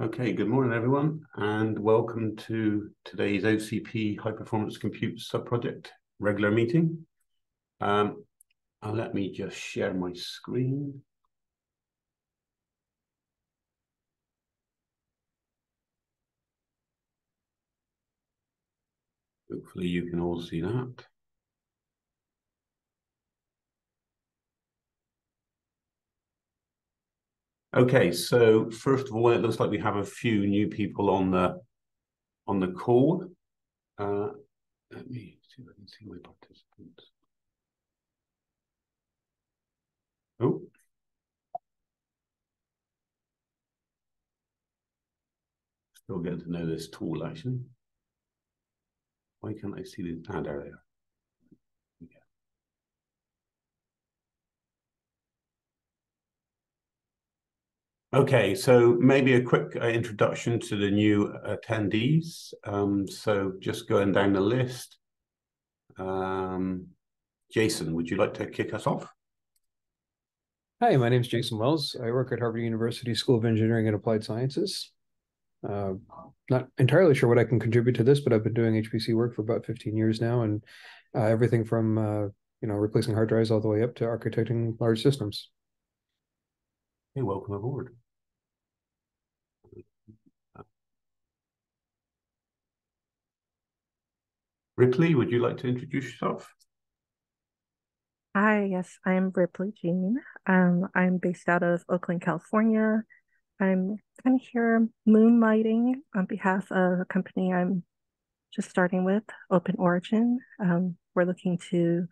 Okay, good morning, everyone, and welcome to today's OCP High Performance Compute Subproject regular meeting. Let me just share my screen. Hopefully you can all see that. Okay, so first of all, it looks like we have a few new people on the call. Let me see if I can see my participants. Oh. Still getting to know this tool, actually. Why can't I see the... Ah, there they are. Okay, so maybe a quick introduction to the new attendees. So just going down the list. Jason, would you like to kick us off? Hi, my name is Jason Wells. I work at Harvard University School of Engineering and Applied Sciences. Not entirely sure what I can contribute to this, but I've been doing HPC work for about 15 years now, and everything from replacing hard drives all the way up to architecting large systems. Hey, welcome aboard. Ripley, would you like to introduce yourself? Hi, yes, I'm Ripley Jean. I'm based out of Oakland, California. I'm kind of here moonlighting on behalf of a company I'm just starting with, Open Origin. We're looking to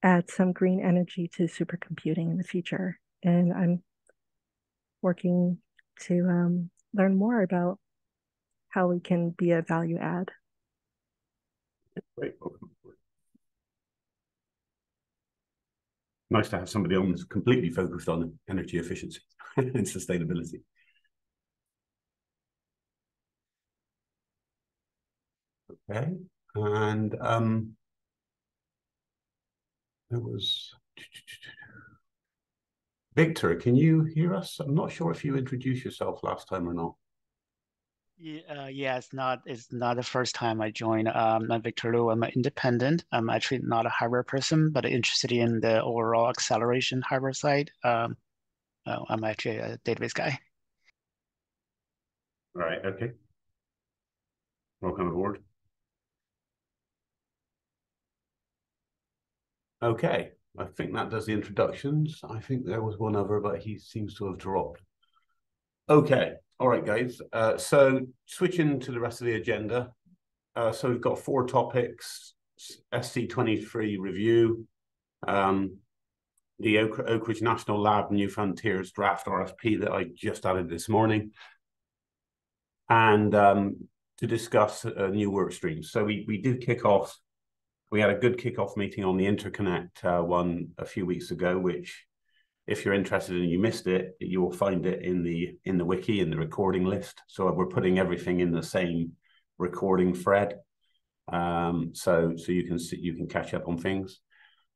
add some green energy to supercomputing in the future, and I'm working to learn more about how we can be a value add. Great, welcome aboard. Nice to have somebody on that's completely focused on energy efficiency and sustainability. Okay, and there was Victor. Can you hear us? I'm not sure if you introduced yourself last time or not. Yeah, it's not the first time I joined. I'm Victor Liu. I'm an independent. I'm actually not a hardware person, but interested in the overall acceleration hardware side. I'm actually a database guy. All right, okay. Welcome aboard. Okay, I think that does the introductions. I think there was one other, but he seems to have dropped. Okay, all right, guys. So switching to the rest of the agenda. So we've got 4 topics: SC23 review, the Oak Ridge National Lab New Frontiers draft RFP that I just added this morning, and to discuss new work streams. So we did kick off. We had a good kickoff meeting on the interconnect one a few weeks ago, which, if you're interested and you missed it, you will find it in the wiki, in the recording list. So we're putting everything in the same recording thread, so you can catch up on things.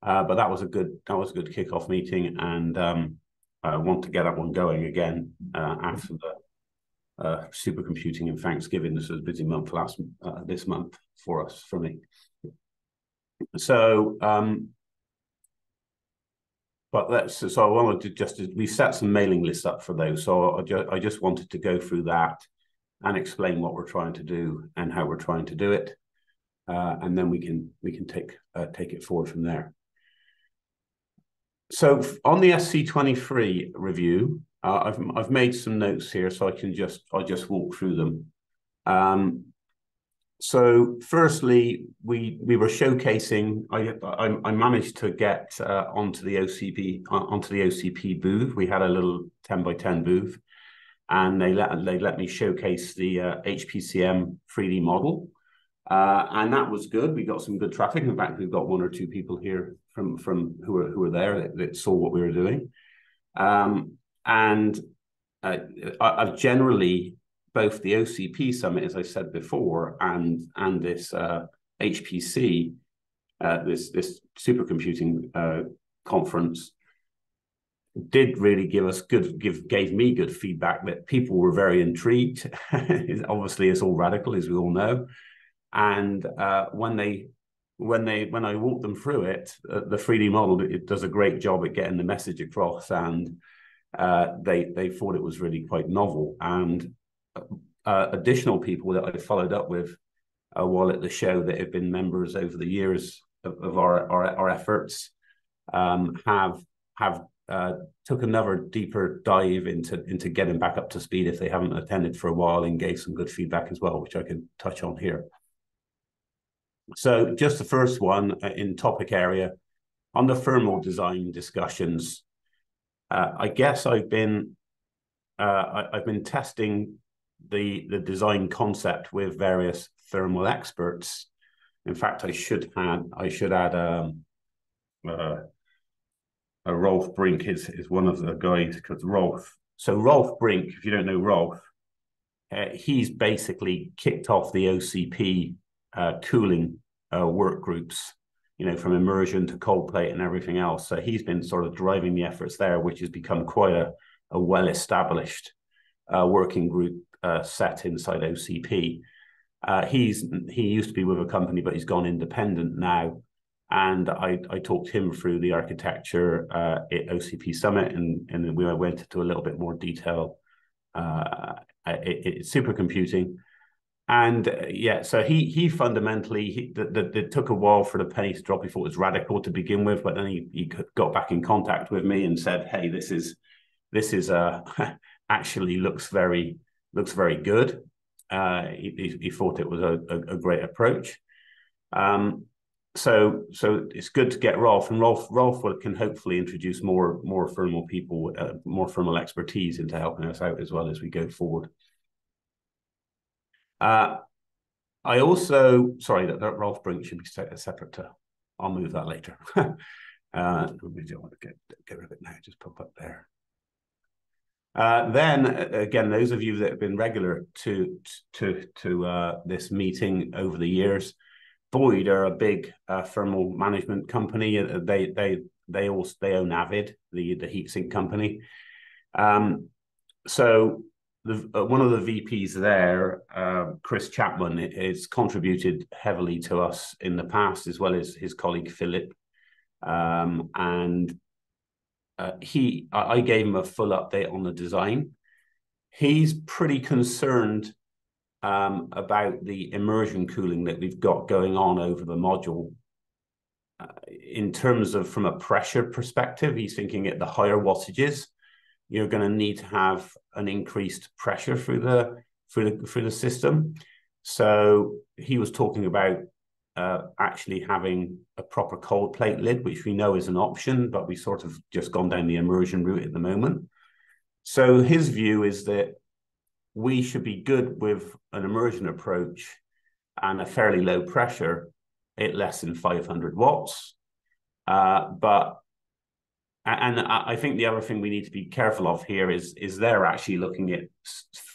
But that was a good kickoff meeting, and I want to get that one going again after the supercomputing and Thanksgiving. This was a busy month this month for me. So, so I wanted to we set some mailing lists up for those. So I just wanted to go through that and explain what we're trying to do and how we're trying to do it, and then we can take it forward from there. So on the SC23 review, I've made some notes here, so I'll just walk through them. So firstly, we were showcasing. I managed to get onto the OCP booth. We had a little 10x10 booth, and they let me showcase the HPCM 3D model, and that was good. We got some good traffic. In fact, we've got 1 or 2 people here from who were there that saw what we were doing, and I've generally, both the OCP summit, as I said before, and this HPC, this supercomputing conference, did really gave me good feedback that people were very intrigued. Obviously, it's all radical, as we all know. And when I walked them through it, the 3D model, it does a great job at getting the message across, and they thought it was really quite novel. And additional people that I followed up with while at the show that have been members over the years of our efforts have took another deeper dive into getting back up to speed if they haven't attended for a while, and gave some good feedback as well, which I can touch on here. So just the first one in topic area on the thermal design discussions. I guess I've been testing the design concept with various thermal experts. In fact, I should add Rolf Brink is one of the guys, because Rolf Brink, if you don't know Rolf, he's basically kicked off the OCP cooling work groups, from immersion to cold plate and everything else. So he's been sort of driving the efforts there, which has become quite a well-established working group set inside OCP. He used to be with a company, but he's gone independent now. And I talked him through the architecture at OCP Summit, and we went into a little bit more detail supercomputing. And so he fundamentally, it took a while for the penny to drop. He thought it was radical to begin with, but then he got back in contact with me and said, "Hey, this is actually looks very good." He thought it was a great approach. So it's good to get Rolf, and Rolf can hopefully introduce more thermal people, more thermal expertise into helping us out as well as we go forward. I also, sorry, that Rolf Brink should be separate to, I'll move that later. We don't want to get rid of it now, just pop up there. Then again, those of you that have been regular to this meeting over the years, Boyd are a big thermal management company. They own Avid, the heatsink company. So one of the VPs there, Chris Chapman, has contributed heavily to us in the past, as well as his colleague Philip. I gave him a full update on the design. He's pretty concerned about the immersion cooling that we've got going on over the module. In terms of from a pressure perspective, he's thinking at the higher wattages, you're going to need to have an increased pressure through the system. So he was talking about actually having a proper cold plate lid, which we know is an option, but we sort of just gone down the immersion route at the moment. So his view is that we should be good with an immersion approach and a fairly low pressure at less than 500 watts. And I think the other thing we need to be careful of here is they're actually looking at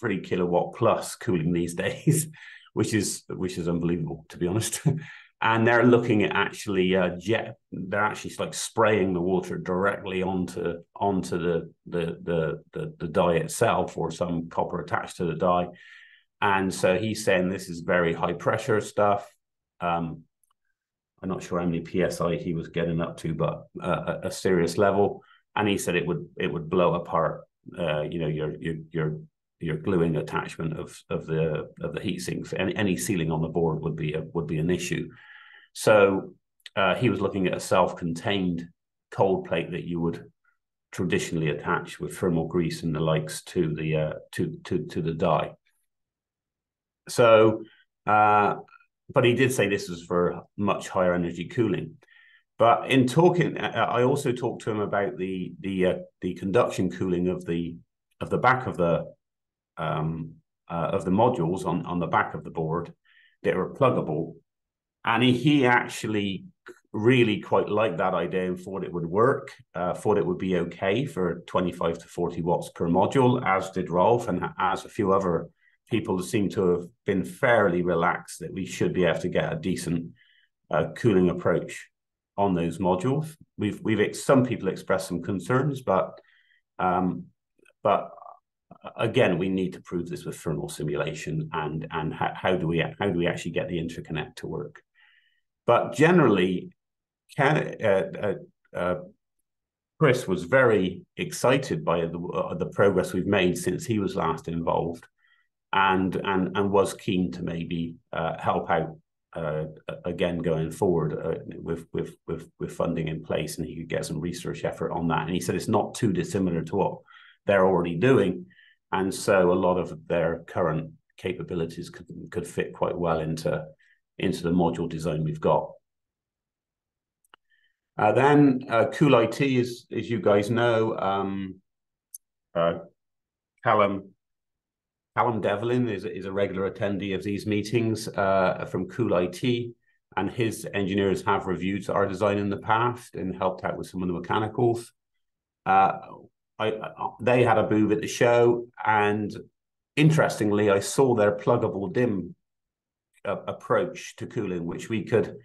3 kilowatt plus cooling these days, which is unbelievable, to be honest. And they're looking at actually they're actually like spraying the water directly onto the die itself, or some copper attached to the die. And so he's saying this is very high pressure stuff. I'm not sure how many PSI he was getting up to, but a serious level. And he said it would blow apart, your gluing attachment of the heat sinks. Any sealing on the board would be an issue. So he was looking at a self-contained cold plate that you would traditionally attach with thermal grease and the likes to the die. So. But he did say this was for much higher energy cooling. But in talking, I also talked to him about the conduction cooling of the back of the modules on the back of the board that are pluggable, and he actually really quite liked that idea and thought it would work. Thought it would be okay for 25 to 40 watts per module, as did Rolf, and as a few other people seem to have been fairly relaxed that we should be able to get a decent cooling approach on those modules. Some people expressed some concerns, but But again, we need to prove this with thermal simulation, and how do we actually get the interconnect to work? But generally, Chris was very excited by the progress we've made since he was last involved, and was keen to maybe help out again going forward with funding in place, and he could get some research effort on that. And he said it's not too dissimilar to what they're already doing, and so a lot of their current capabilities could fit quite well into the module design we've got. Then Cool IT, as you guys know, Callum Devlin is a regular attendee of these meetings from Cool IT, and his engineers have reviewed our design in the past and helped out with some of the mechanicals. They had a booth at the show, and interestingly, I saw their pluggable DIMM approach to cooling, which we could,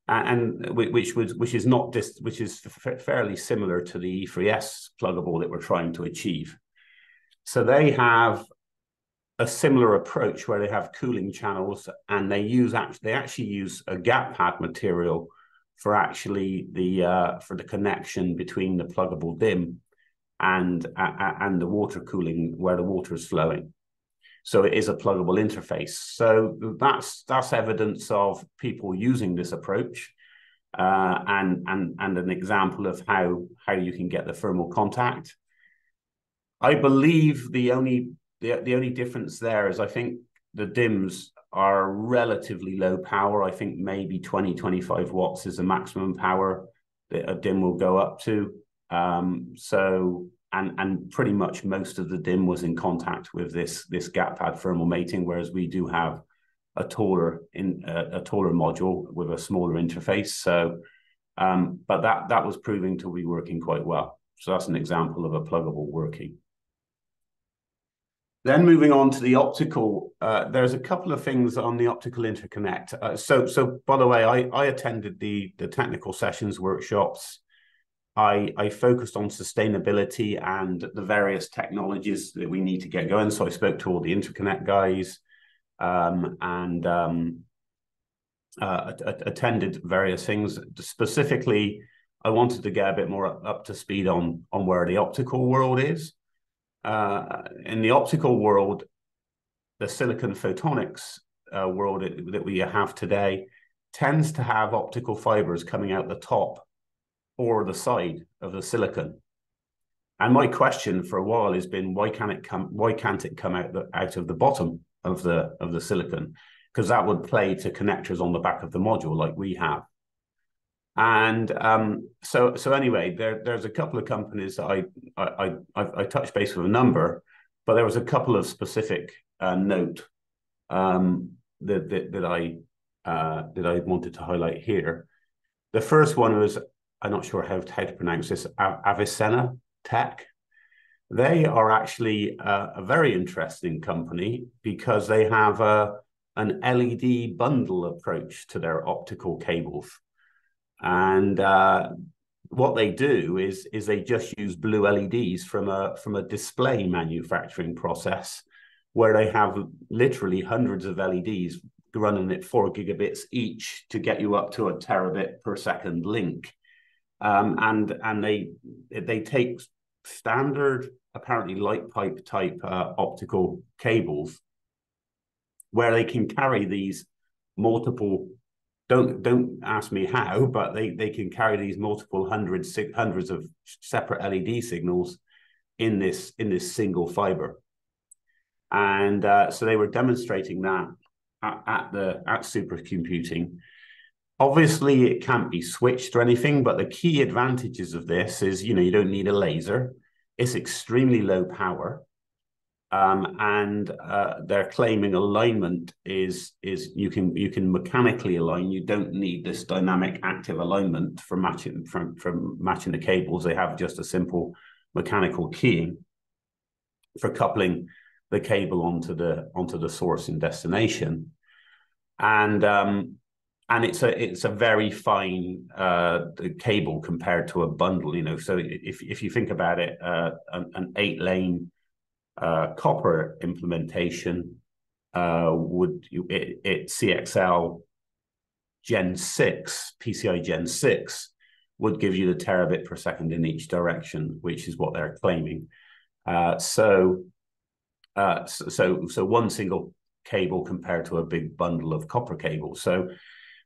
which is fairly similar to the E3S pluggable that we're trying to achieve. So they have a similar approach where they have cooling channels, and they actually use a gap pad material for actually for the connection between the pluggable DIMM and the water cooling where the water is flowing. So it is a pluggable interface. So that's evidence of people using this approach, and an example of how you can get the thermal contact. I believe the only difference there is I think the DIMMs are relatively low power. I think maybe 20-25 watts is the maximum power that a DIMM will go up to. And pretty much most of the DIMM was in contact with this gap pad thermal mating, whereas we do have a taller module with a smaller interface. So, but that was proving to be working quite well. So that's an example of a pluggable working. Then moving on to the optical, there's a couple of things on the optical interconnect. So by the way, I attended the technical sessions workshops. I focused on sustainability and the various technologies that we need to get going. So I spoke to all the interconnect guys, and attended various things. Specifically, I wanted to get a bit more up to speed on where the optical world is. In the optical world, the silicon photonics world that we have today tends to have optical fibers coming out the top or the side of the silicon. And my question for a while has been, why can't it come out of the bottom of the silicon? Because that would play to connectors on the back of the module like we have. And so anyway, there's a couple of companies that I touched base with a number, but there was a couple of specific note that I wanted to highlight here. The first one was, I'm not sure how to pronounce this, Avicenna Tech. They are actually a very interesting company because they have an LED bundle approach to their optical cables. And what they do is they just use blue LEDs from a display manufacturing process where they have literally hundreds of LEDs running at 4 gigabits each to get you up to a terabit per second link. And they take standard, apparently light pipe type optical cables where they can carry these multiple, don't ask me how, but they can carry these multiple hundreds of separate LED signals in this single fiber. And so they were demonstrating that at supercomputing. Obviously, it can't be switched or anything, but the key advantages of this is, you don't need a laser. It's extremely low power. And they're claiming alignment is you can mechanically align. You don't need this dynamic active alignment for matching the cables. They have just a simple mechanical keying for coupling the cable onto the source and destination. And and it's a very fine cable compared to a bundle, you know. So if you think about it, an 8-lane copper implementation it's CXL Gen 6, PCI Gen 6 would give you the terabit per second in each direction, which is what they're claiming. So one single cable compared to a big bundle of copper cable. So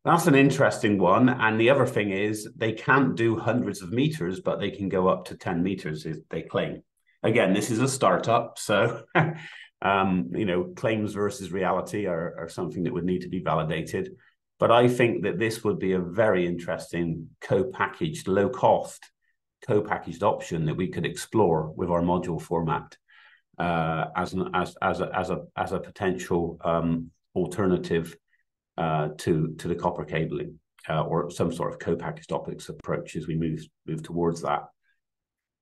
that's an interesting one. And the other thing is they can't do hundreds of meters, but they can go up to 10 meters, they claim. Again, this is a startup, so you know, claims versus reality are something that would need to be validated. But I think that this would be a very interesting co-packaged, low-cost co-packaged option that we could explore with our module format as a potential alternative to the copper cabling or some sort of co-packaged optics approach as we move towards that.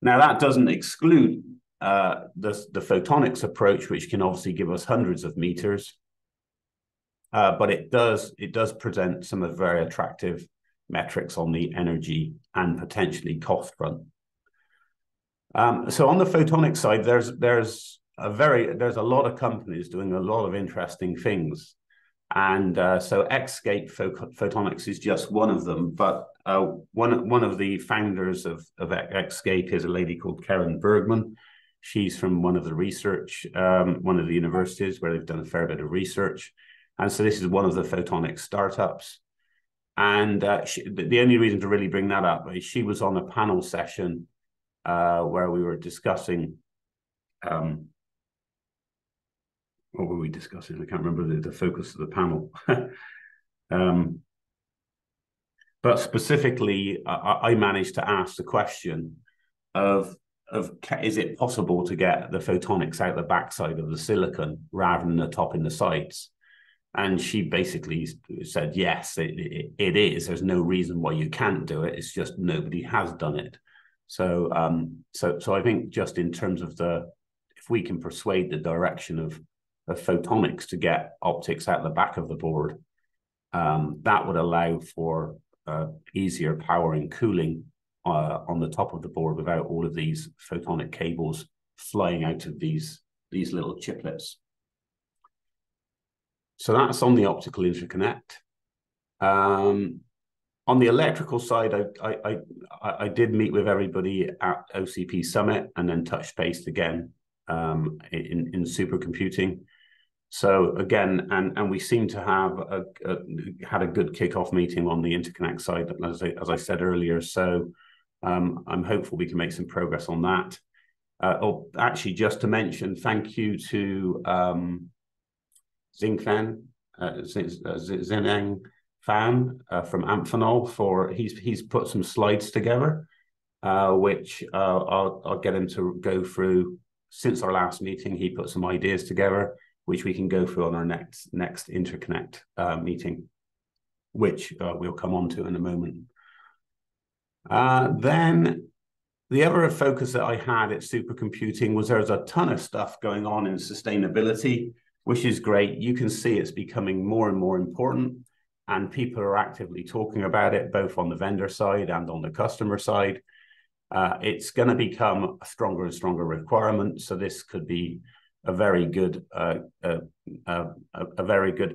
Now, that doesn't exclude the photonics approach, which can obviously give us hundreds of meters, but it does present some very attractive metrics on the energy and potentially cost front. So on the photonic side, there's a lot of companies doing a lot of interesting things. And so Xscape Photonics is just one of them, but one of the founders of Xscape is a lady called Karen Bergman. She's from one of the universities where they've done a fair bit of research. And so this is one of the photonic startups. And the only reason to really bring that up is she was on a panel session where we were discussing what were we discussing? I can't remember the focus of the panel. But specifically, I managed to ask the question of is it possible to get the photonics out the backside of the silicon rather than the top in the sides? And she basically said, yes, it is. There's no reason why you can't do it. It's just nobody has done it. So I think just in terms of if we can persuade the direction of photonics to get optics out the back of the board, that would allow for easier power and cooling on the top of the board without all of these photonic cables flying out of these little chiplets. So that's on the optical interconnect. On the electrical side, I did meet with everybody at OCP Summit and then touch base again in supercomputing. So again, and we seem to have had a good kickoff meeting on the interconnect side, as I said earlier. So I'm hopeful we can make some progress on that. Actually, just to mention, thank you to Xingfan, Zineng Fan from Amphenol for he's put some slides together, which I'll get him to go through. Since our last meeting, he put some ideas together, which we can go through on our next interconnect meeting, which we'll come on to in a moment. Then the other focus that I had at supercomputing was there's a ton of stuff going on in sustainability, which is great. You can see it's becoming more and more important, and people are actively talking about it, both on the vendor side and on the customer side. It's going to become a stronger and stronger requirement. So this could be a very good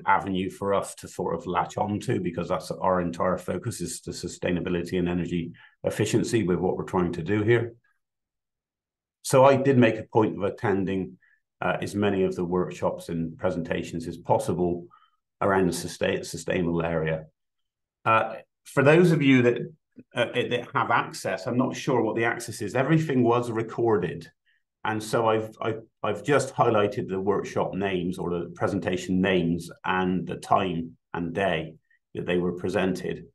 avenue for us to sort of latch on to, because that's our entire focus is the sustainability and energy efficiency with what we're trying to do here. So I did make a point of attending as many of the workshops and presentations as possible around the sustainable area. For those of you that have access, I'm not sure what the access is. Everything was recorded. And so I've just highlighted the workshop names or the presentation names and the time and day that they were presented.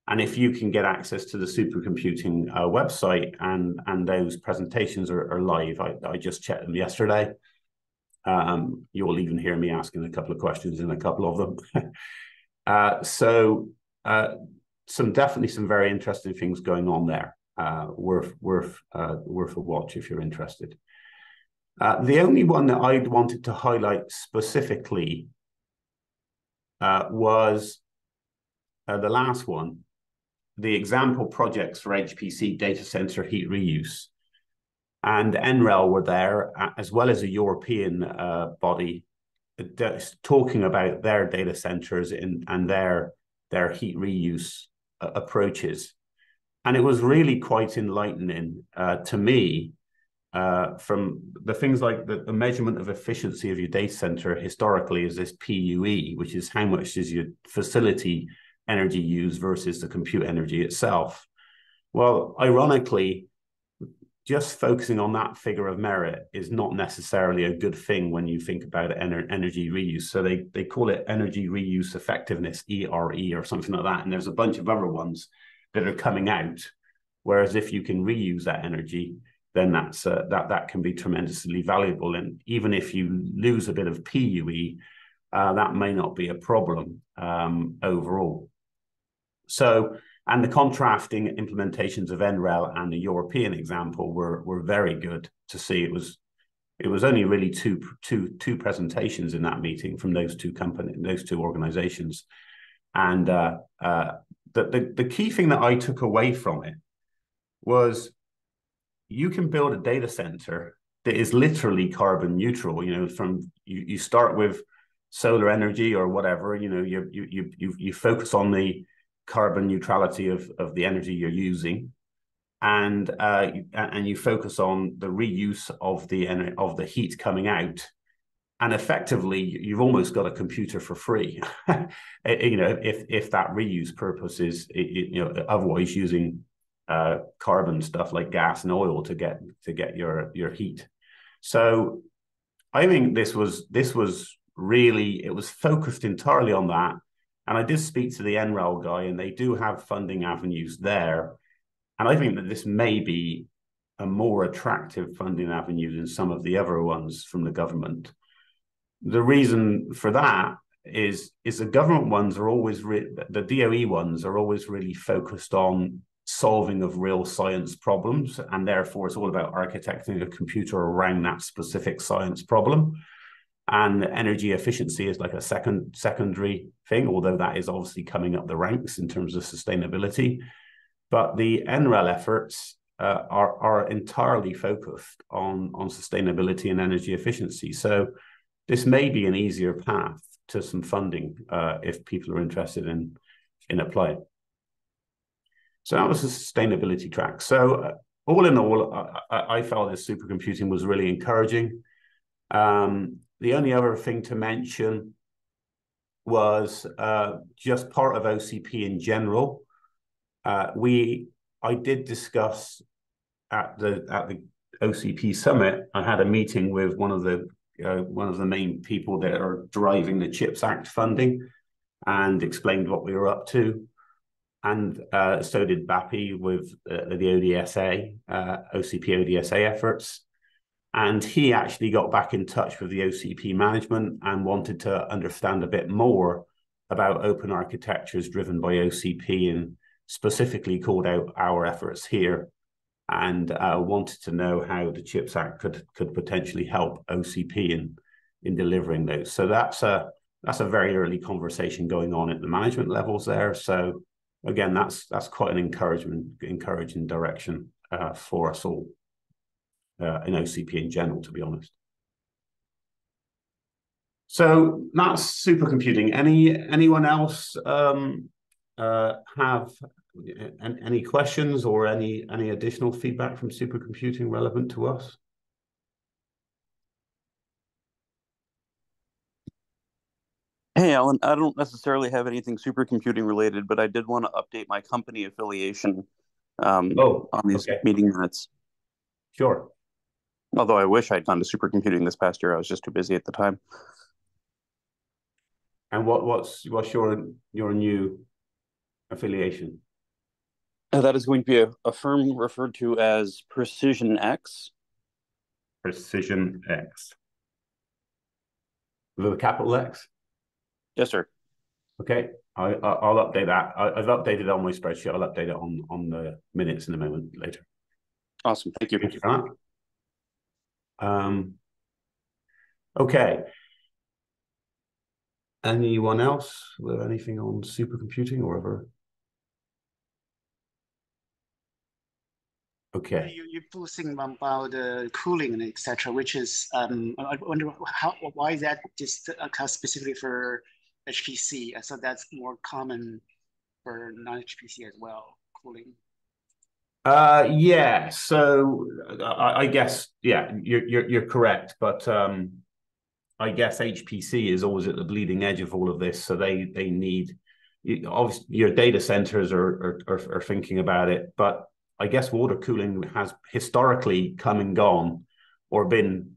And if you can get access to the supercomputing website and those presentations are live, I just checked them yesterday. You'll even hear me asking a couple of questions in a couple of them. Definitely some very interesting things going on there. Worth a watch if you're interested. The only one that I wanted to highlight specifically was the last one, the example projects for HPC data center heat reuse. And NREL were there, as well as a European body, talking about their data centers and their heat reuse approaches. And it was really quite enlightening to me, from the things like the measurement of efficiency of your data center historically is this PUE, which is how much is your facility energy used versus the compute energy itself. Well, ironically, just focusing on that figure of merit is not necessarily a good thing when you think about energy reuse. So they call it energy reuse effectiveness, ERE, or something like that. And there's a bunch of other ones that are coming out. Whereas if you can reuse that energy, then that can be tremendously valuable. And even if you lose a bit of PUE, that may not be a problem overall. So, and the contrasting implementations of NREL and the European example were very good to see. It was only really two presentations in that meeting from those two organizations, and the key thing that I took away from it was you can build a data center that is literally carbon neutral. You know, from you start with solar energy or whatever. You know, you focus on the carbon neutrality of the energy you're using, and you focus on the reuse of the heat coming out, and effectively you've almost got a computer for free. You know, if that reuse purpose is, you know, otherwise using carbon stuff like gas and oil to get your heat. So I think this was really, it was focused entirely on that. And I did speak to the NREL guy, and they do have funding avenues there. And I think that this may be a more attractive funding avenue than some of the other ones from the government. The reason for that is the government ones are always, the DOE ones are always really focused on solving of real science problems. And therefore, it's all about architecting a computer around that specific science problem. And energy efficiency is like a secondary thing, although that is obviously coming up the ranks in terms of sustainability. But the NREL efforts are entirely focused on sustainability and energy efficiency. So this may be an easier path to some funding if people are interested in applying. So that was the sustainability track. So all in all, I felt this supercomputing was really encouraging. The only other thing to mention was just part of OCP in general. I did discuss at the OCP summit. I had a meeting with one of the main people that are driving the CHIPS Act funding, and explained what we were up to. And so did Bapi with the ODSA, OCP ODSA efforts. And he actually got back in touch with the OCP management and wanted to understand a bit more about open architectures driven by OCP, and specifically called out our efforts here, and wanted to know how the CHIPS Act could potentially help OCP in delivering those. So that's a very early conversation going on at the management levels there. So again, that's quite an encouraging direction for us all. In OCP in general, to be honest. So that's supercomputing. Anyone else have any questions or any additional feedback from supercomputing relevant to us? Hey, Alan, I don't necessarily have anything supercomputing related, but I did want to update my company affiliation on these meeting minutes. Sure. Although I wish I'd gone to supercomputing this past year, I was just too busy at the time. And what's your new affiliation? That is going to be a firm referred to as Precision X. Precision X. With a capital X? Yes, sir. Okay. I'll update that. I've updated it on my spreadsheet. I'll update it on the minutes in a moment later. Awesome. Thank you. Thank you for that. Okay. Anyone else with anything on supercomputing or ever? Okay. You're posting about the cooling and etc., which is I wonder why is that just specifically for HPC? So that's more common for non-HPC as well, cooling. Yeah. So I guess you're correct, but I guess HPC is always at the bleeding edge of all of this, so they need obviously your data centers are thinking about it, but I guess water cooling has historically come and gone or been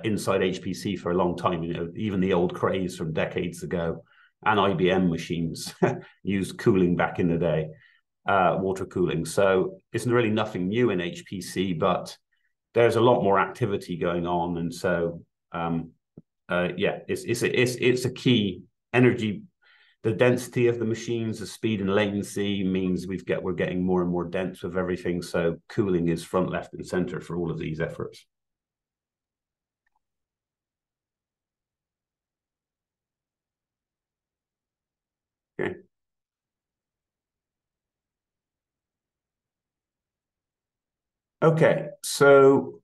inside HPC for a long time. You know, even the old craze from decades ago and IBM machines used cooling back in the day, water cooling. So it's really nothing new in HPC, but there's a lot more activity going on. And so, yeah, it's a key energy. The density of the machines, the speed and latency means we're getting more and more dense with everything. So cooling is front, left, and center for all of these efforts. Okay. Okay, so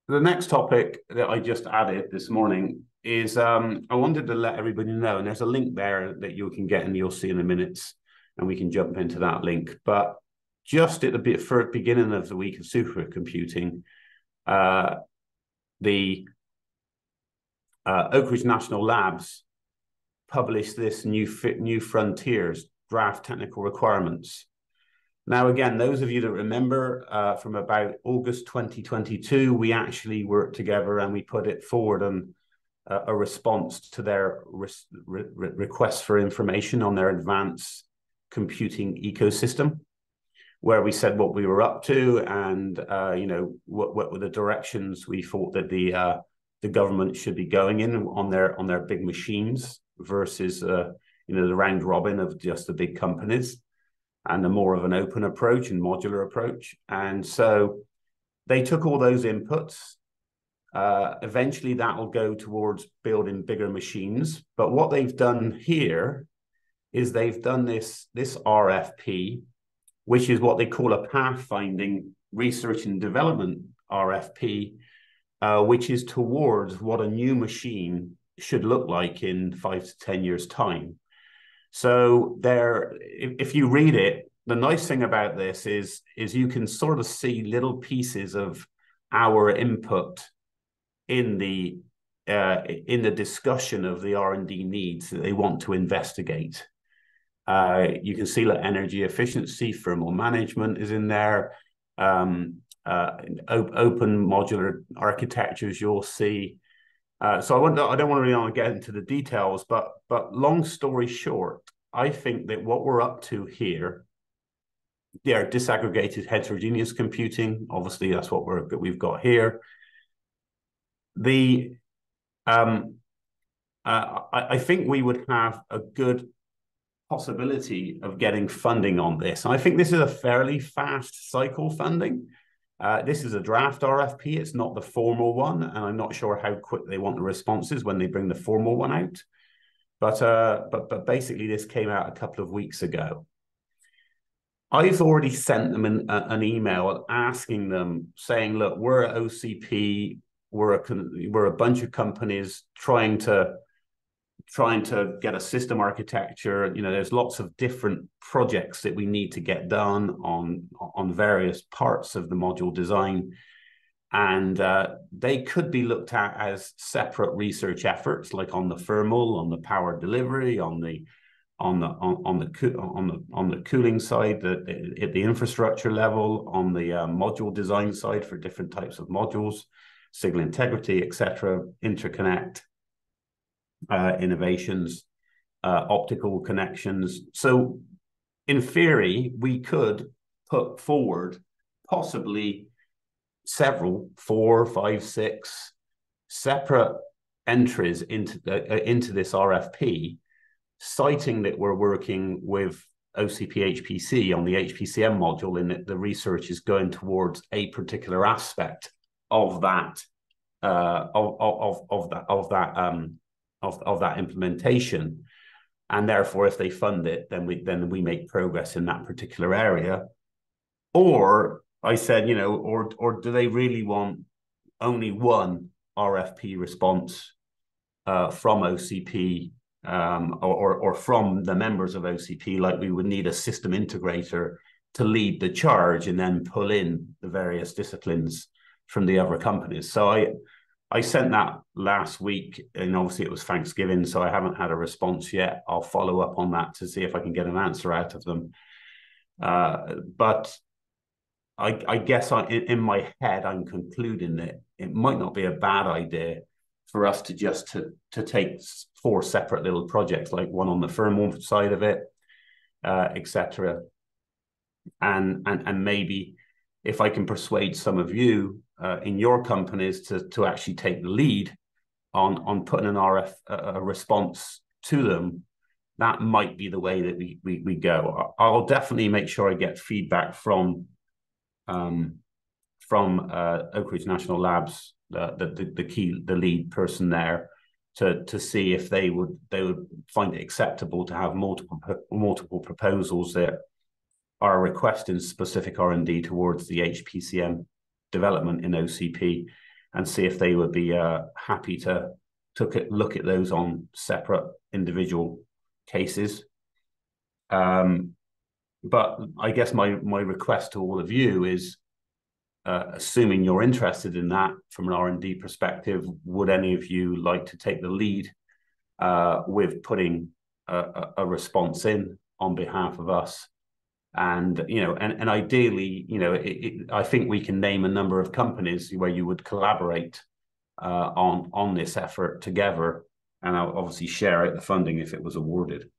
the next topic that I just added this morning is I wanted to let everybody know, and there's a link there that you can get and you'll see in the minutes, and we can jump into that link. But just at the beginning of the week of supercomputing, the Oak Ridge National Labs published this new frontiers draft technical requirements. Now, again, those of you that remember from about August 2022, we actually worked together and we put it forward on a response to their request for information on their advanced computing ecosystem, where we said what we were up to and you know what were the directions we thought that the government should be going in on their big machines versus you know the round robin of just the big companies, and a more of an open approach and modular approach. And so they took all those inputs. Eventually that will go towards building bigger machines. But what they've done here is they've done this RFP, which is what they call a pathfinding research and development RFP, which is towards what a new machine should look like in 5 to 10 years' time. So there, if you read it, the nice thing about this is you can sort of see little pieces of our input in the discussion of the R&D needs that they want to investigate. You can see that energy efficiency, thermal management is in there, open modular architectures you'll see. So I don't really want to get into the details, but long story short, I think that what we're up to here, they're disaggregated heterogeneous computing. Obviously, that's what we've got here. I think we would have a good possibility of getting funding on this. And I think this is a fairly fast cycle funding. This is a draft RFP. It's not the formal one, and I'm not sure how quick they want the responses when they bring the formal one out. But basically, this came out a couple of weeks ago. I've already sent them an email asking them, saying, "Look, we're at OCP. We're a bunch of companies trying to get a system architecture. You know, there's lots of different projects that we need to get done on various parts of the module design, and they could be looked at as separate research efforts, like on the thermal, on the power delivery, on the cooling side, at the infrastructure level, on the module design side for different types of modules, signal integrity, etc., interconnect." Innovations, optical connections. So in theory, we could put forward possibly several, 4, 5, 6 separate entries into this RFP, citing that we're working with OCP HPC on the HPCM module, in that the research is going towards a particular aspect of that of that implementation. And therefore, if they fund it, then we make progress in that particular area. Or I said, you know, or do they really want only one RFP response from OCP or from the members of OCP? Like, we would need a system integrator to lead the charge and then pull in the various disciplines from the other companies. So I sent that last week, and obviously it was Thanksgiving, so I haven't had a response yet. I'll follow up on that to see if I can get an answer out of them. But I guess in my head, I'm concluding that it might not be a bad idea for us to just to take 4 separate little projects, like one on the firmware side of it, etc. And maybe if I can persuade some of you in your companies to actually take the lead on putting a response to them, that might be the way that we go. I'll definitely make sure I get feedback from Oak Ridge National Labs, the lead person there, to see if they would find it acceptable to have multiple proposals that are requesting specific R&D towards the HPCM development in OCP, and see if they would be happy to look at those on separate individual cases. But I guess my request to all of you is, assuming you're interested in that from an R&D perspective, would any of you like to take the lead with putting a response in on behalf of us? And, you know, and ideally, you know, I think we can name a number of companies where you would collaborate on this effort together, and I'll obviously share out the funding if it was awarded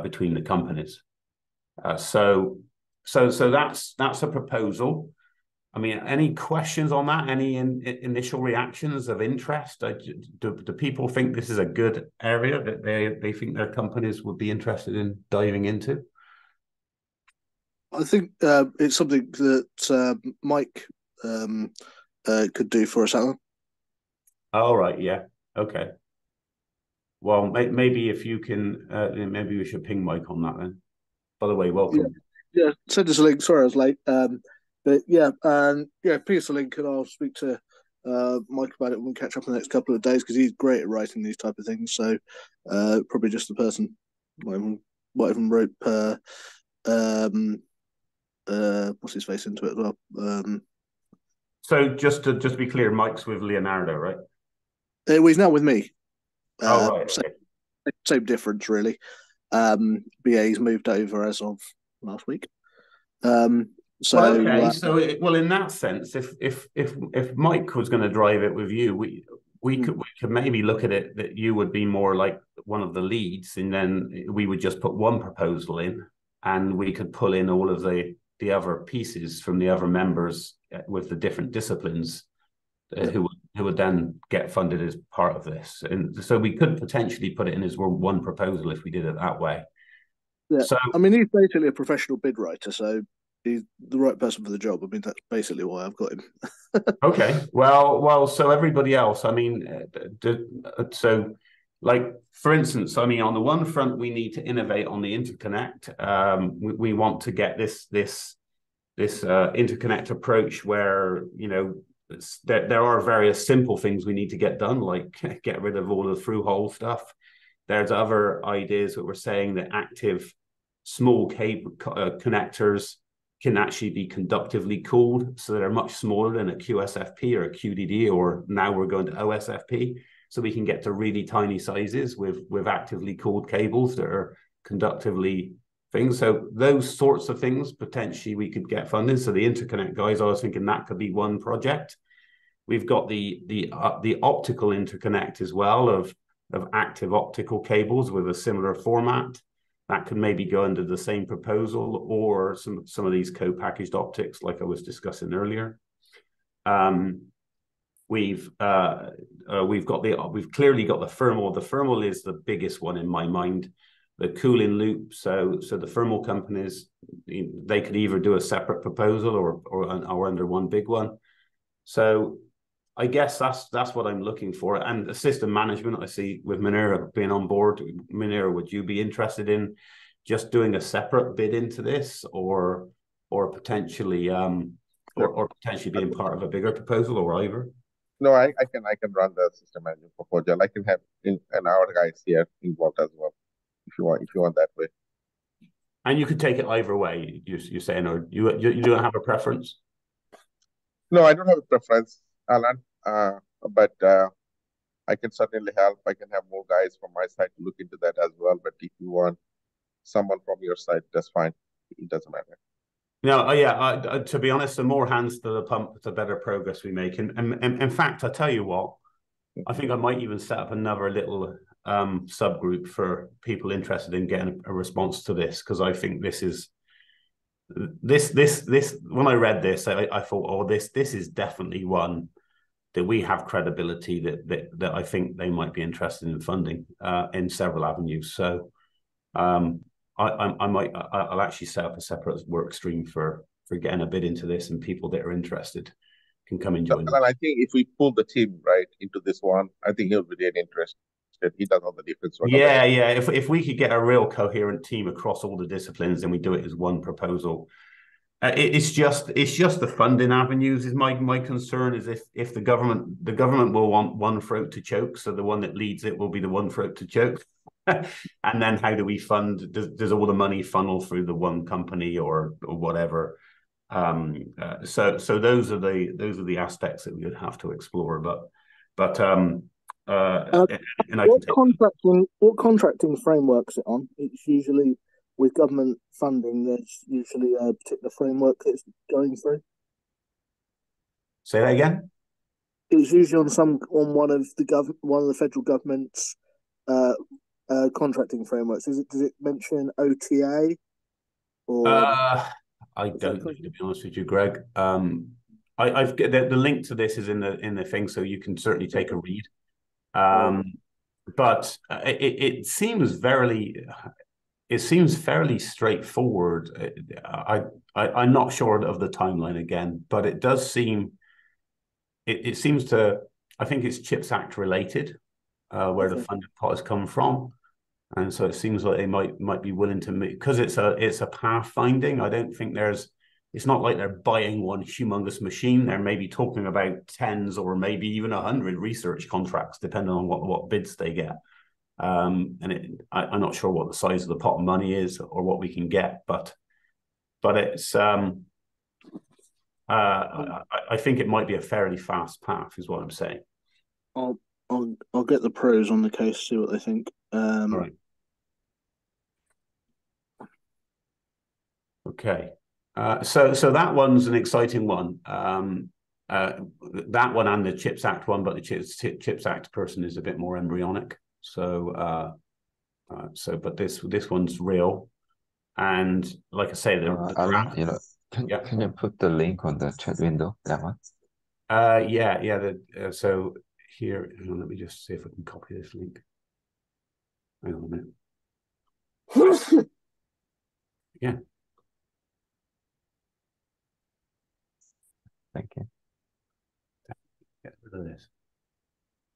between the companies. So that's a proposal. I mean, any questions on that? Any initial reactions of interest? Do people think this is a good area that they think their companies would be interested in diving into? I think it's something that Mike could do for us, Alan. Oh, right, yeah, okay. Well, maybe if you can, maybe we should ping Mike on that then. By the way, welcome. Yeah, send us a link. Sorry, I was late. But yeah, ping us a link, and I'll speak to Mike about it when we catch up in the next couple of days, because he's great at writing these type of things. So probably just the person might even wrote what's his face into it as well. So just to be clear, Mike's with Leonardo, right? Well, he's now with me. Oh, right. Okay. Same difference, really. BA's moved over as of last week. So in that sense, if Mike was going to drive it with you, we could maybe look at it that you would be more like one of the leads, and then we would just put one proposal in, and we could pull in all of the other pieces from the other members with the different disciplines who would then get funded as part of this. And so we could potentially put it in as one proposal if we did it that way. Yeah. So I mean, he's basically a professional bid writer, so he's the right person for the job. I mean, that's basically why I've got him. Okay. Well. So everybody else, I mean, so like, for instance, I mean, on the one front, we need to innovate on the interconnect. We want to get this interconnect approach where, you know, there are various simple things we need to get done, like get rid of all the through-hole stuff. There's other ideas that we're saying that active small cable connectors can actually be conductively cooled, so they're much smaller than a QSFP or a QDD, or now we're going to OSFP, so we can get to really tiny sizes with actively cooled cables that are conductively things. So those sorts of things potentially we could get funded. So the interconnect guys, I was thinking that could be one project. We've got the optical interconnect as well of active optical cables with a similar format that could maybe go under the same proposal, or some of these co-packaged optics like I was discussing earlier. We've clearly got the thermal. The thermal is the biggest one in my mind. The cooling loop. So the thermal companies, they could either do a separate proposal or under one big one. So I guess that's what I'm looking for. And the system management, I see with Munira being on board. Munira, would you be interested in just doing a separate bid into this, or potentially or potentially being part of a bigger proposal, or either? No, I can run the system management proposal. I can have our guys here involved as well, if you want that way. And you could take it either way. You're saying, or you don't have a preference? No, I don't have a preference, Alan. But I can certainly help. I can have more guys from my side to look into that as well. But if you want someone from your side, that's fine. It doesn't matter. No, yeah. To be honest, the more hands to the pump, the better progress we make. And in fact, I tell you what, I think I might even set up another little subgroup for people interested in getting a response to this, because I think this is this. When I read this, I thought, oh, this is definitely one that we have credibility that I think they might be interested in funding in several avenues. So I'll actually set up a separate work stream for getting a bid into this, and people that are interested can come and join. And I think if we pull the team right into this one, I think he'll be really interested. He does all the difference. Yeah. If we could get a real coherent team across all the disciplines, and we do it as one proposal. It's just the funding avenues is my concern. Is if the government will want one throat to choke, so the one that leads it will be the one throat to choke. And then how do we fund? Does all the money funnel through the one company or whatever? So those are the aspects that we would have to explore. But what contracting framework is it on? It's usually with government funding. There's usually a particular framework that's going through. Say that again. It's usually on one of the federal government's contracting frameworks. Does it mention OTA? Or I don't know, to be honest with you, Greg. I've the link to this is in the thing, so you can certainly take a read. But it seems fairly straightforward. I'm not sure of the timeline again, but it does seem. It seems to. I think it's CHIPS Act related, where the funding pot has come from. And so it seems like they might be willing to make, because it's a pathfinding. I don't think it's not like they're buying one humongous machine. They're maybe talking about tens or maybe even 100 research contracts, depending on what bids they get. I'm not sure what the size of the pot of money is or what we can get, but it's I think it might be a fairly fast path, is what I'm saying. I'll get the pros on the case, see what they think. All right. Okay. So that one's an exciting one. That one and the CHIPS Act one, but the CHIPS Act person is a bit more embryonic. So but this one's real, and like I say, Alan, can you put the link on the chat window? That one. So here, let me just see if I can copy this link. Hang on a minute. Yeah. Thank you. Get rid of this.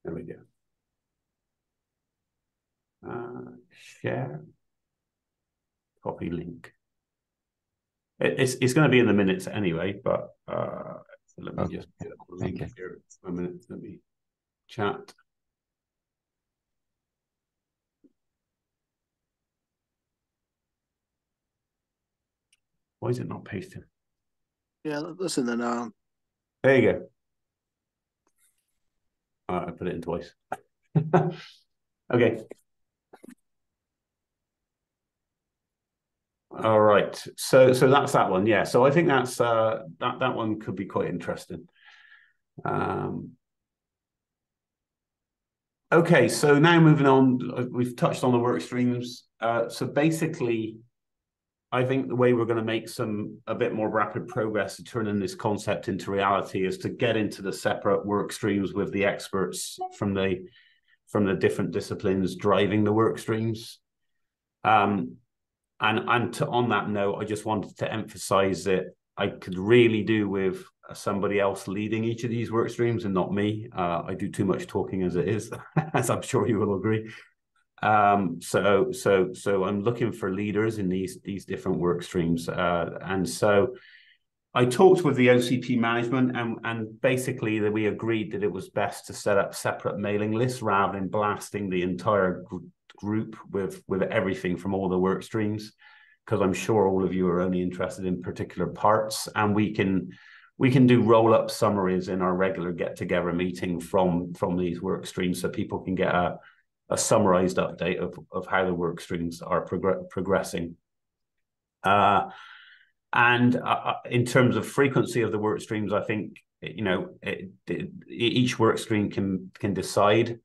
There we go. Share. Copy link. It's going to be in the minutes anyway, but let me just get a link here. A minute. Let me chat. Why is it not pasting? Yeah, that's in there now. There you go. I put it in twice. Okay. All right. So that's that one. Yeah. So I think that's that one could be quite interesting. Okay. So now moving on, we've touched on the work streams. So basically, I think the way we're going to make a bit more rapid progress to turning this concept into reality is to get into the separate work streams with the experts from the different disciplines driving the work streams. On that note, I just wanted to emphasize that I could really do with somebody else leading each of these work streams and not me. I do too much talking as it is, as I'm sure you will agree. So I'm looking for leaders in these different work streams, and so I talked with the OCP management, and basically that we agreed that it was best to set up separate mailing lists rather than blasting the entire group with everything from all the work streams, because I'm sure all of you are only interested in particular parts, and we can do roll-up summaries in our regular get-together meeting from these work streams, so people can get a summarized update of how the work streams are progressing. And in terms of frequency of the work streams, I think, you know, each work stream can decide.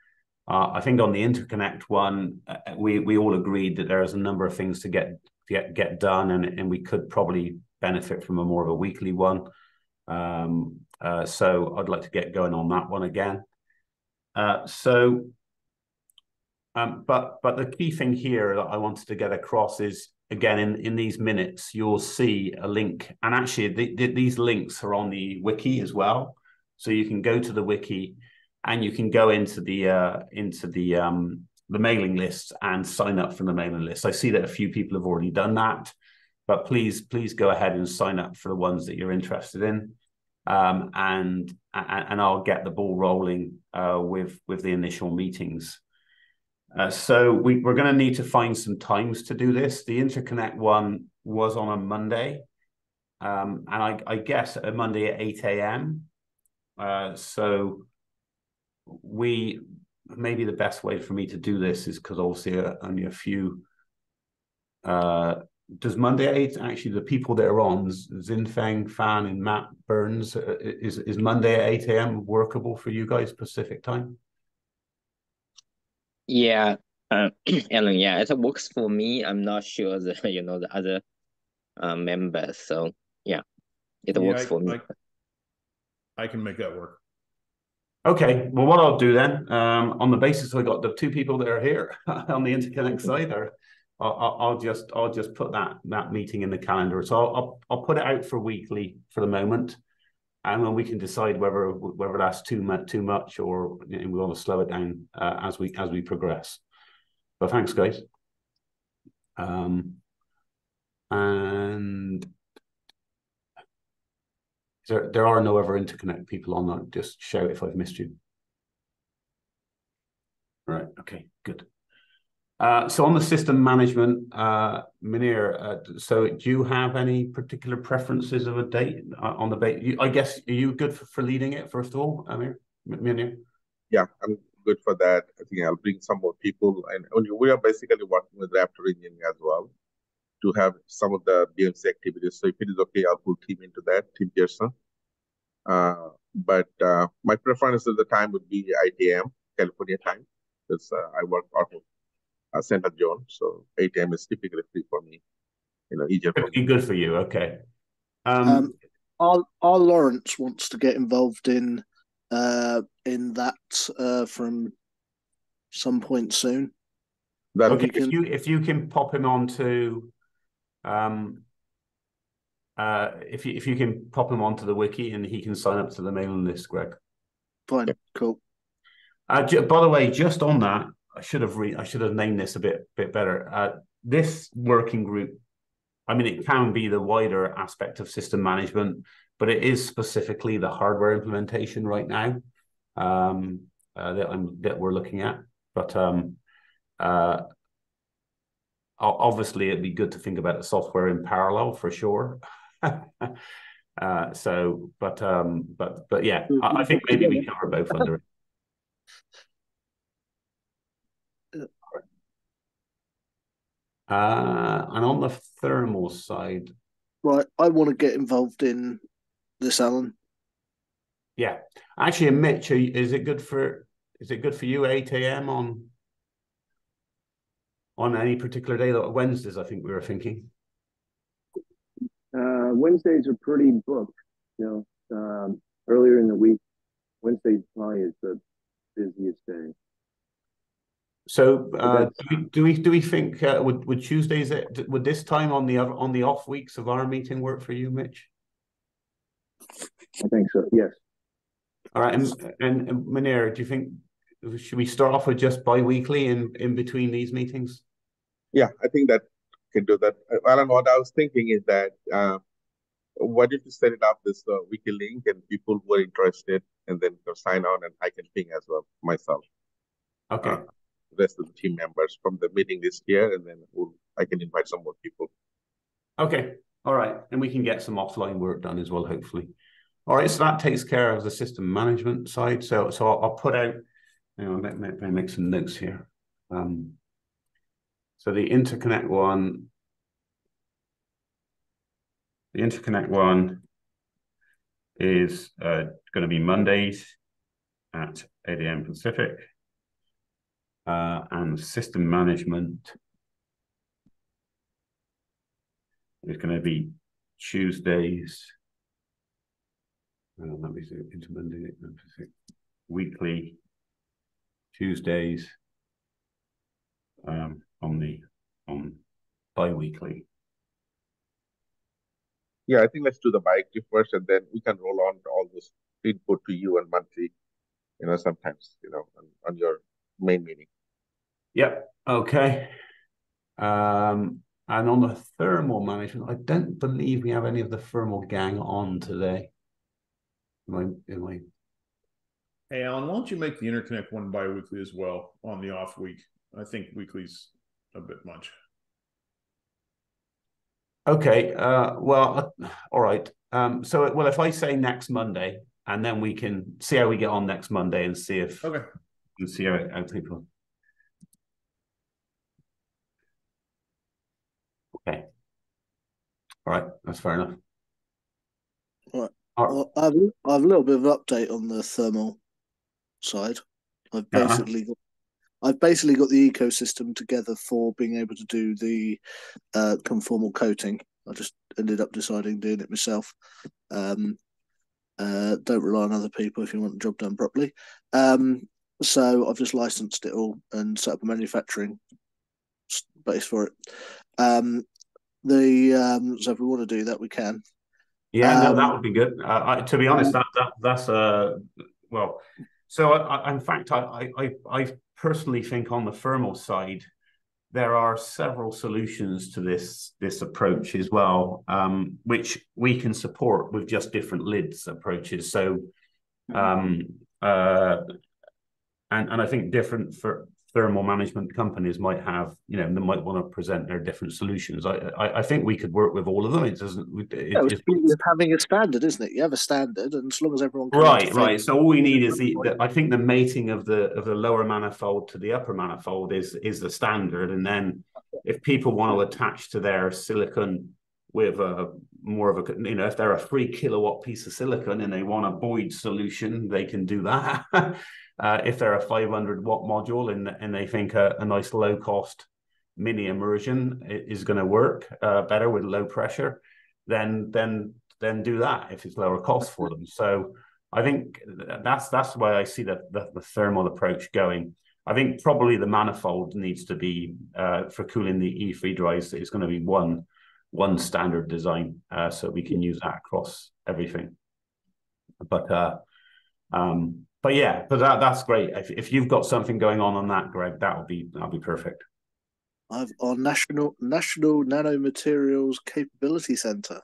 I think on the interconnect one, we all agreed that there's a number of things to get done, and we could probably benefit from a more of a weekly one. So I'd like to get going on that one again. But the key thing here that I wanted to get across is, again, in these minutes, you'll see a link, and actually these links are on the wiki as well. So you can go to the wiki, and you can go into the mailing list and sign up for the mailing list. I see that a few people have already done that, but please go ahead and sign up for the ones that you're interested in, and I'll get the ball rolling with the initial meetings. So we're going to need to find some times to do this. The interconnect one was on a Monday, and I guess a Monday at 8 a.m. So maybe the best way for me to do this is, because obviously only a few. Does Monday at 8, actually the people that are on, Zinfeng, Fan, and Matt Burns, is Monday at 8 a.m. workable for you guys, Pacific time? Yeah, Alan, yeah, it works for me. I'm not sure the other members. So yeah, it works for me. I can make that work. Okay, well, what I'll do then, on the basis I got the two people that are here on the interconnect side, I'll just put that meeting in the calendar. So I'll put it out for weekly for the moment, and then we can decide whether that's too much, or we want to slow it down as we progress. But thanks, guys. And there are no other interconnect people on that. Just shout if I've missed you. Right. Okay. Good. So on the system management, Munir, so do you have any particular preferences of a date on the date? I guess, are you good for leading it, first of all, Munir? Yeah, I'm good for that. I think I'll bring some more people. And we are basically working with Raptor Engineering as well to have some of the BMC activities. So if it is okay, I'll put Tim into that, Tim Pearson. But my preference at the time would be 8 a.m. California time, because I work out of Central Zone, so 8 a.m. is typically free for me. Easier for me. Good for you. Okay. Our Lawrence wants to get involved in that from some point soon. Okay, if you can pop him onto if you can pop him onto the wiki, and he can sign up to the mailing list, Greg. Fine, cool. By the way, just on that, I should have named this a bit better. This working group, I mean, it can be the wider aspect of system management, but it is specifically the hardware implementation right now that we're looking at. But obviously, it'd be good to think about the software in parallel for sure. But yeah, I think maybe we cover both under it. And on the thermal side, right, I want to get involved in this, Alan. Yeah, actually, Mitch, is it good for you 8 a.m. on any particular day? Like Wednesdays, I think we were thinking. Wednesdays are pretty booked. Earlier in the week, Wednesday probably is the busiest day. So do we think would Tuesdays, would this time on the off weeks of our meeting work for you, Mitch? I think so. Yes. All right, and Munir, do you think should we start off with just bi-weekly in between these meetings? Yeah, I think that can do that. Alan, what I was thinking is that why don't you set it up this wiki link and people who are interested and then sign on, and I can ping as well myself. Okay. Rest of the team members from the meeting this year, and then I can invite some more people. Okay. All right. And we can get some offline work done as well, hopefully. All right. So that takes care of the system management side. So I'll put out, let me make some notes here. So the interconnect one is going to be Mondays at 8 a.m. Pacific. And system management is going to be Tuesdays. Let me see, into Monday, weekly Tuesdays on bi-weekly. Yeah, I think let's do the bi-weekly first, and then we can roll on all this input to you and monthly, sometimes, on your main meeting. Yep. Okay. And on the thermal management, I don't believe we have any of the thermal gang on today. Am I? Hey, Alan, why don't you make the interconnect one bi-weekly as well on the off week? I think weekly's a bit much. Okay. Well, all right. So, well, if I say next Monday, and then we can see how we get on next Monday and see if okay, and see how people. Okay. All right. That's fair enough. All right. Well, I have a little bit of an update on the thermal side. I've basically got the ecosystem together for being able to do the conformal coating. I just ended up deciding doing it myself. Don't rely on other people if you want the job done properly. So I've just licensed it all and set up a manufacturing base for it. So if we want to do that, we can. Yeah, no, that would be good. To be honest, that's well. So in fact, I personally think on the thermal side, there are several solutions to this approach as well, which we can support with just different lids approaches. So, and I think different for thermal management companies might have, they might want to present their different solutions. I think we could work with all of them. It doesn't. It's having a standard, isn't it? You have a standard, and as long as everyone can right. So all we need is I think the mating of the lower manifold to the upper manifold is the standard, and then if people want to attach to their silicon with more of a, if they're a 3 kilowatt piece of silicon and they want a Boyd solution, they can do that. If they're a 500 watt module and they think a nice low cost mini immersion is going to work better with low pressure, then do that if it's lower cost for them. So I think that's why I see the thermal approach going. I think probably the manifold needs to be for cooling the E3 drives. It's going to be one standard design, so we can use that across everything. But yeah, that's great. If you've got something going on that, Greg, that'll be perfect. I've our National Nanomaterials Capability Center.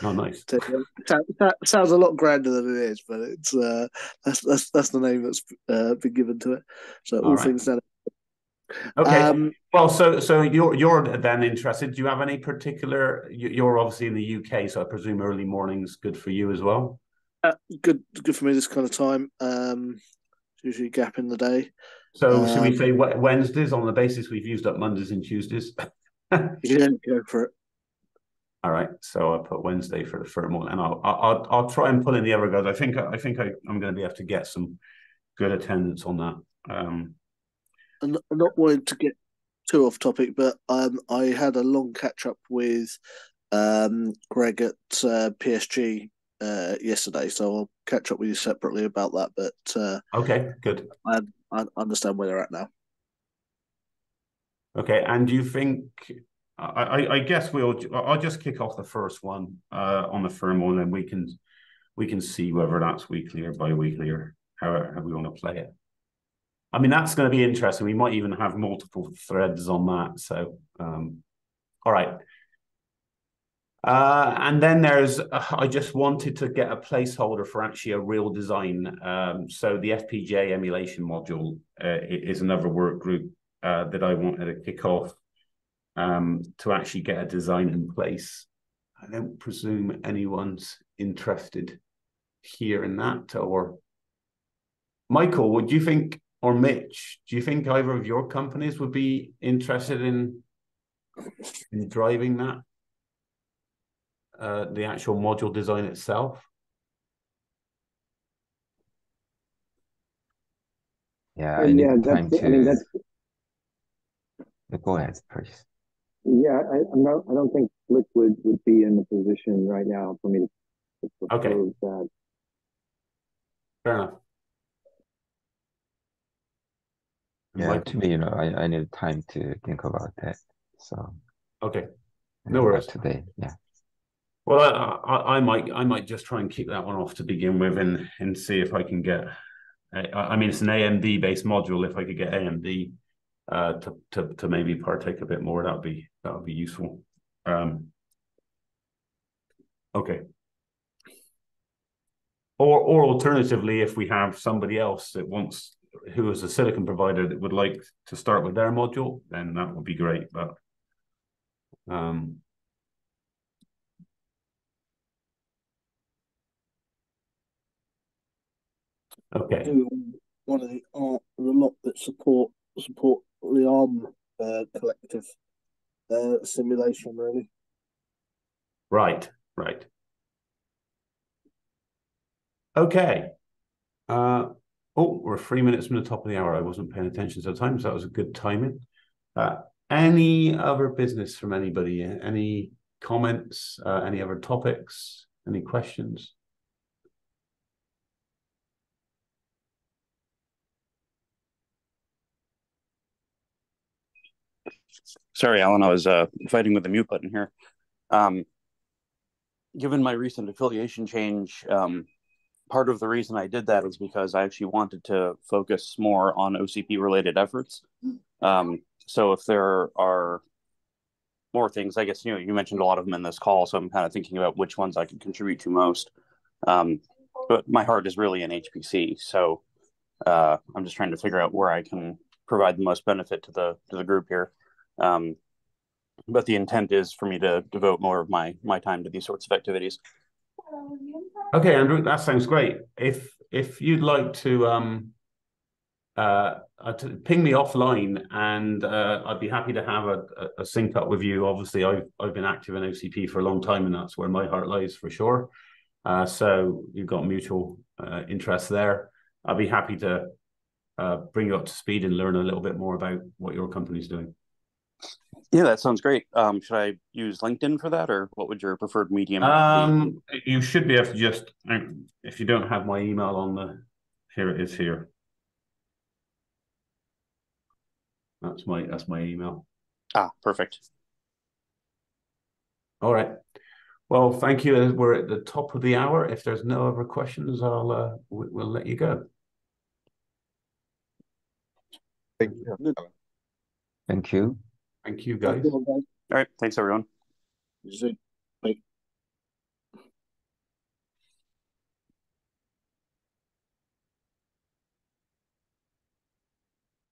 Oh, nice. That sounds a lot grander than it is, but it's that's the name that's been given to it. So all things nano. Okay. Well, so you're then interested. Do you have any particular? You're obviously in the UK, so I presume early mornings good for you as well. Good for me this kind of time. Usually a gap in the day. So should we say Wednesdays on the basis we've used up Mondays and Tuesdays? Yeah, go for it. All right, so I'll put Wednesday for the thermal, and I'll try and pull in the other guys. I think I'm going to be able to get some good attendance on that. I'm not wanting to get too off topic, but I had a long catch up with Greg at PSG yesterday, so I'll catch up with you separately about that. But okay, good. I understand where they're at now. Okay, and do you think? I guess I'll just kick off the first one on the thermal, and then we can we can see whether that's weekly or bi-weekly or however we want to play it. I mean, that's going to be interesting. We might even have multiple threads on that. So, all right. And then there's, I just wanted to get a placeholder for actually a real design. So the FPGA emulation module is another work group that I wanted to kick off to actually get a design in place. I don't presume anyone's interested here in that. Or Michael, would you think, or Mitch, do you think either of your companies would be interested in driving that? The actual module design itself? Yeah, I need time to. I mean, that's. Go ahead, please. Yeah, I don't think Liquid would be in the position right now for me to propose that. Fair enough. Yeah, to me, I need time to think about that. So. Okay. No worries. Today, yeah. Well, I might just try and keep that one off to begin with, and see if I can get. I mean, it's an AMD based module. If I could get AMD to maybe partake a bit more, that would be useful. Okay. Or alternatively, if we have somebody else that wants, who is a silicon provider that would like to start with their module, then that would be great. But okay. Do one of the lot that support the ARM collective simulation, really. Right. Okay. We're 3 minutes from the top of the hour. I wasn't paying attention to the time, so that was a good timing. Any other business from anybody? Any comments? Any other topics? Any questions? Sorry, Alan, I was fighting with the mute button here. Given my recent affiliation change, part of the reason I did that is because I actually wanted to focus more on OCP related efforts. So if there are more things, I guess, you mentioned a lot of them in this call, so I'm kind of thinking about which ones I can contribute to most. But my heart is really in HPC, so I'm just trying to figure out where I can provide the most benefit to the group here. But the intent is for me to devote more of my time to these sorts of activities. Okay, Andrew, that sounds great. If you'd like to ping me offline, and I'd be happy to have a sync up with you. Obviously, I've been active in OCP for a long time, and that's where my heart lies for sure. So you've got mutual interest there. I'd be happy to bring you up to speed and learn a little bit more about what your company's doing. Yeah, that sounds great. Should I use LinkedIn for that, or what would your preferred medium be? You should be able to just, if you don't have my email on here it is here. That's my email. Perfect. All right. Well, thank you. We're at the top of the hour. If there's no other questions, we'll let you go. Thank you. Thank you. Thank you, guys. All right. Thanks, everyone. Bye.